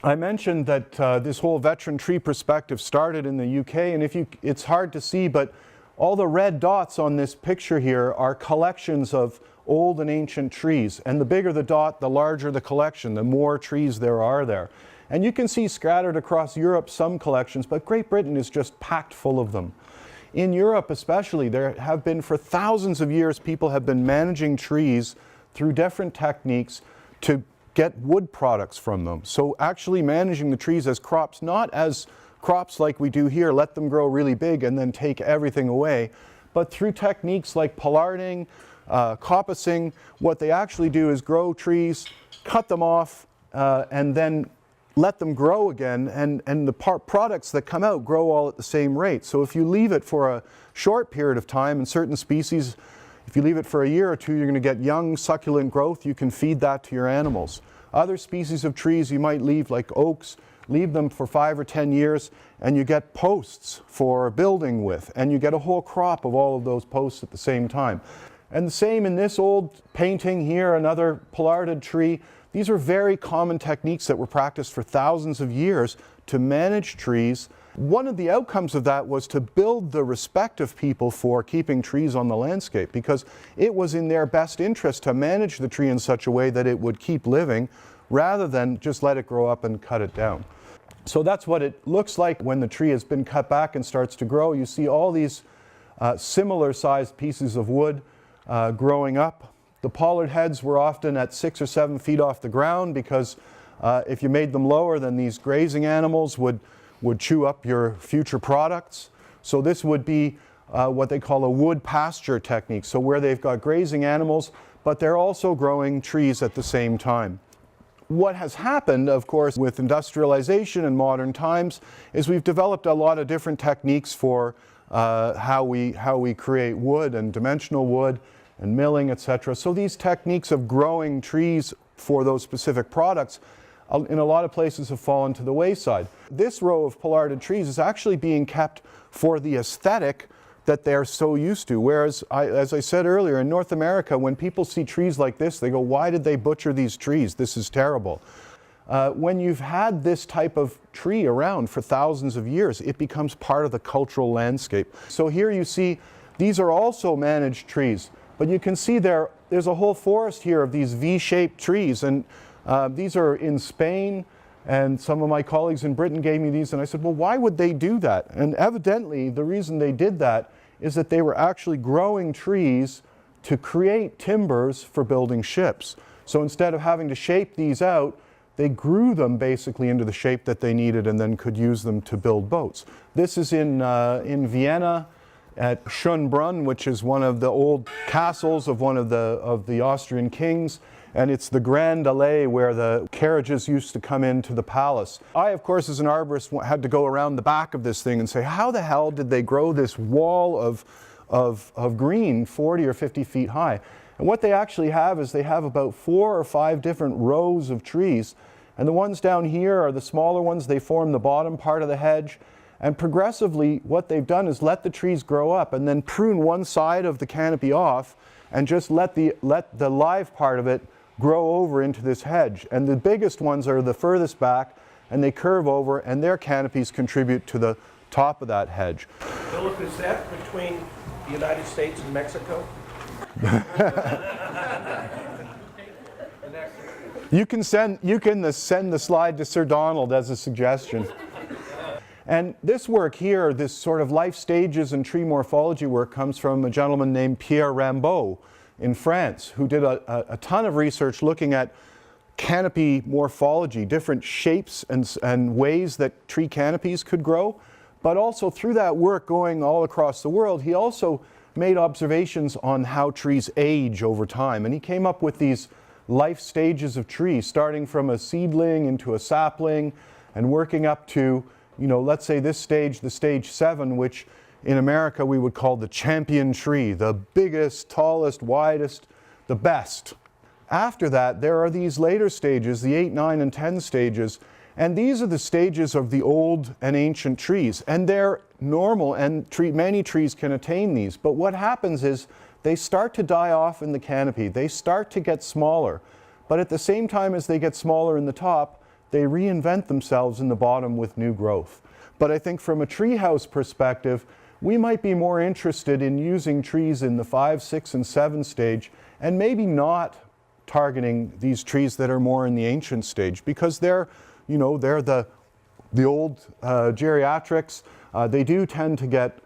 I mentioned that this whole veteran tree perspective started in the UK, and it's hard to see, but all the red dots on this picture here are collections of old and ancient trees. And the bigger the dot, the larger the collection, the more trees there are there. And you can see scattered across Europe some collections, but Great Britain is just packed full of them. In Europe especially, there have been for thousands of years, people have been managing trees through different techniques to get wood products from them. So actually managing the trees as crops, not as crops like we do here, let them grow really big and then take everything away, but through techniques like pollarding, coppicing. What they actually do is grow trees, cut them off, and then let them grow again, and the products that come out grow all at the same rate. So if you leave it for a short period of time, in certain species, if you leave it for a year or two, you're going to get young, succulent growth. You can feed that to your animals. Other species of trees you might leave, like oaks, leave them for 5 or 10 years, and you get posts for building with, and you get a whole crop of all of those posts at the same time. And the same in this old painting here, another pollarded tree. These are very common techniques that were practiced for thousands of years to manage trees. One of the outcomes of that was to build the respect of people for keeping trees on the landscape, because it was in their best interest to manage the tree in such a way that it would keep living rather than just let it grow up and cut it down. So that's what it looks like when the tree has been cut back and starts to grow. You see all these similar sized pieces of wood growing up. The pollard heads were often at 6 or 7 feet off the ground, because if you made them lower, then these grazing animals would chew up your future products. So this would be what they call a wood pasture technique, so where they've got grazing animals, but they're also growing trees at the same time. What has happened, of course, with industrialization in modern times is we've developed a lot of different techniques for how we create wood and dimensional wood and milling, etc. So these techniques of growing trees for those specific products in a lot of places have fallen to the wayside. This row of pollarded trees is actually being kept for the aesthetic that they're so used to. Whereas, as I said earlier, in North America, when people see trees like this, they go, why did they butcher these trees? This is terrible. When you've had this type of tree around for thousands of years, it becomes part of the cultural landscape. So here you see, these are also managed trees, but you can see there's a whole forest here of these V-shaped trees, and these are in Spain, and some of my colleagues in Britain gave me these, and I said, well, why would they do that? And evidently, the reason they did that is that they were actually growing trees to create timbers for building ships. So instead of having to shape these out, they grew them basically into the shape that they needed and then could use them to build boats. This is in Vienna at Schönbrunn, which is one of the old castles of one of the Austrian kings. And it's the Grand Allée where the carriages used to come into the palace. I, of course, as an arborist, had to go around the back of this thing and say, how the hell did they grow this wall of green 40 or 50 feet high? And what they actually have is they have about 4 or 5 different rows of trees. And the ones down here are the smaller ones. They form the bottom part of the hedge. And progressively, what they've done is let the trees grow up and then prune one side of the canopy off and just let the live part of it grow over into this hedge. And the biggest ones are the furthest back, and they curve over, and their canopies contribute to the top of that hedge. Philip, is that between the United States and Mexico? You can send the slide to Sir Donald as a suggestion. And this work here, this sort of life stages and tree morphology work, comes from a gentleman named Pierre Rambaud in France, who did a ton of research looking at canopy morphology, different shapes and ways that tree canopies could grow. But also through that work going all across the world, he also made observations on how trees age over time. And he came up with these life stages of trees, starting from a seedling into a sapling and working up to, let's say this stage, the stage 7, which in America we would call the champion tree, the biggest, tallest, widest, the best. After that, there are these later stages, the 8, 9, and 10 stages, and these are the stages of the old and ancient trees, and they're normal, and many trees can attain these. But what happens is they start to die off in the canopy. They start to get smaller, but at the same time as they get smaller in the top, they reinvent themselves in the bottom with new growth. But I think from a treehouse perspective, we might be more interested in using trees in the 5, 6, and 7 stage, and maybe not targeting these trees that are more in the ancient stage, because they're the old geriatrics. They do tend to get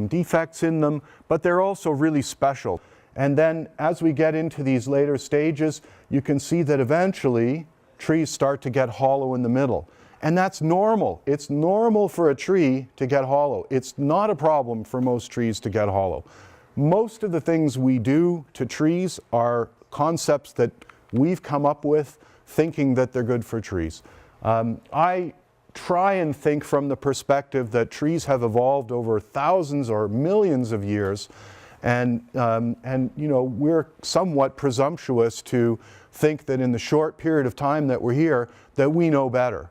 defects in them, but they're also really special. And then as we get into these later stages, you can see that eventually trees start to get hollow in the middle. And that's normal. It's normal for a tree to get hollow. It's not a problem for most trees to get hollow. Most of the things we do to trees are concepts that we've come up with thinking that they're good for trees. I try and think from the perspective that trees have evolved over thousands or millions of years, and we're somewhat presumptuous to think that in the short period of time that we're here that we know better.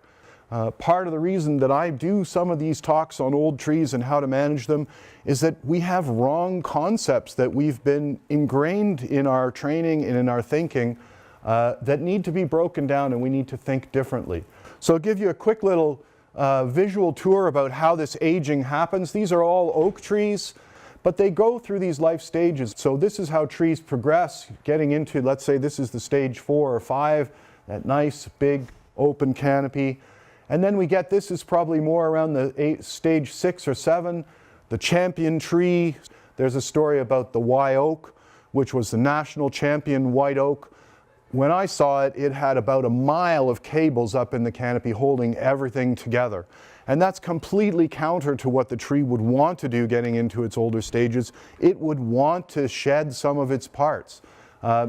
Part of the reason that I do some of these talks on old trees and how to manage them is that we have wrong concepts that we've been ingrained in our training and in our thinking that need to be broken down, and we need to think differently. So I'll give you a quick little visual tour about how this aging happens. These are all oak trees, but they go through these life stages. So this is how trees progress, getting into, let's say this is the stage 4 or 5, that nice big open canopy. And then we get, this is probably more around the stage 6 or 7, the champion tree. There's a story about the Y oak, which was the national champion white oak. When I saw it, it had about a mile of cables up in the canopy holding everything together. And that's completely counter to what the tree would want to do getting into its older stages. It would want to shed some of its parts.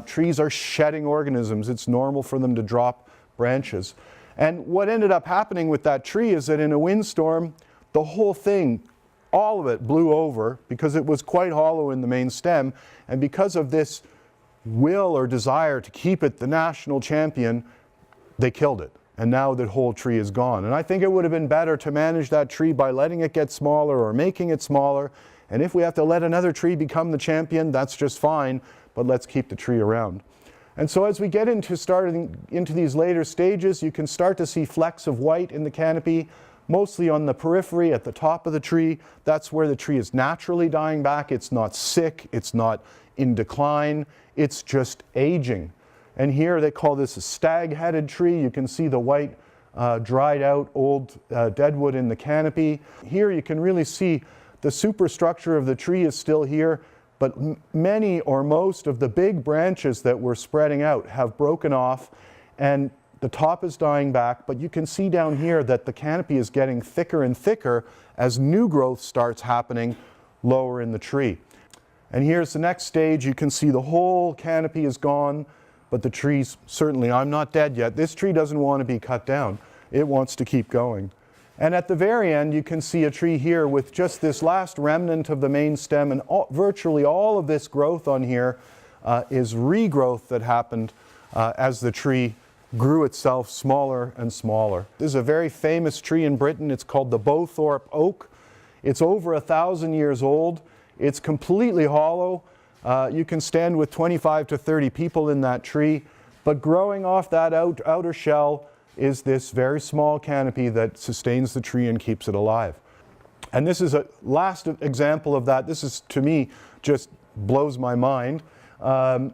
Trees are shedding organisms. It's normal for them to drop branches. And what ended up happening with that tree is that in a windstorm, the whole thing, all of it blew over because it was quite hollow in the main stem. And because of this will or desire to keep it the national champion, they killed it. And now the whole tree is gone. And I think it would have been better to manage that tree by letting it get smaller or making it smaller. And if we have to let another tree become the champion, that's just fine, but let's keep the tree around. And so as we get starting into these later stages, you can start to see flecks of white in the canopy, mostly on the periphery at the top of the tree. That's where the tree is naturally dying back. It's not sick, it's not in decline, it's just aging. And here they call this a stag-headed tree. You can see the white dried out old deadwood in the canopy. Here you can really see the superstructure of the tree is still here, but many or most of the big branches that were spreading out have broken off, and the top is dying back. But you can see down here that the canopy is getting thicker and thicker as new growth starts happening lower in the tree. And here's the next stage. You can see the whole canopy is gone, but the trees, certainly, I'm not dead yet. This tree doesn't want to be cut down. It wants to keep going. And at the very end, you can see a tree here with just this last remnant of the main stem, and virtually all of this growth on here is regrowth that happened as the tree grew itself smaller and smaller. This is a very famous tree in Britain. It's called the Bowthorpe oak. It's over 1,000 years old. It's completely hollow. You can stand with 25 to 30 people in that tree, but growing off that outer shell is this very small canopy that sustains the tree and keeps it alive. And this is a last example of that. This is, to me, just blows my mind.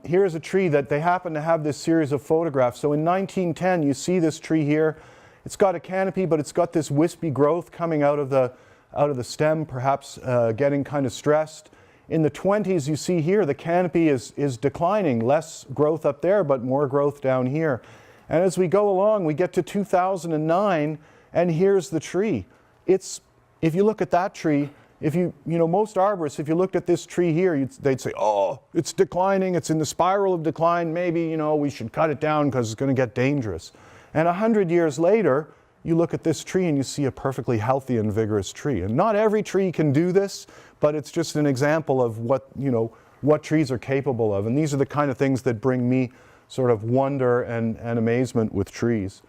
Here's a tree that they happen to have this series of photographs. So in 1910, you see this tree here. It's got a canopy, but it's got this wispy growth coming out of the stem, perhaps getting kind of stressed. In the 20s, you see here, the canopy is declining. Less growth up there, but more growth down here. And as we go along, we get to 2009, and here's the tree. If you look at that tree, most arborists, if you looked at this tree here, they'd say, oh, it's declining, it's in the spiral of decline, maybe, we should cut it down because it's going to get dangerous. And 100 years later, you look at this tree and you see a perfectly healthy and vigorous tree. And not every tree can do this, but it's just an example of what trees are capable of. And these are the kind of things that bring me sort of wonder and amazement with trees.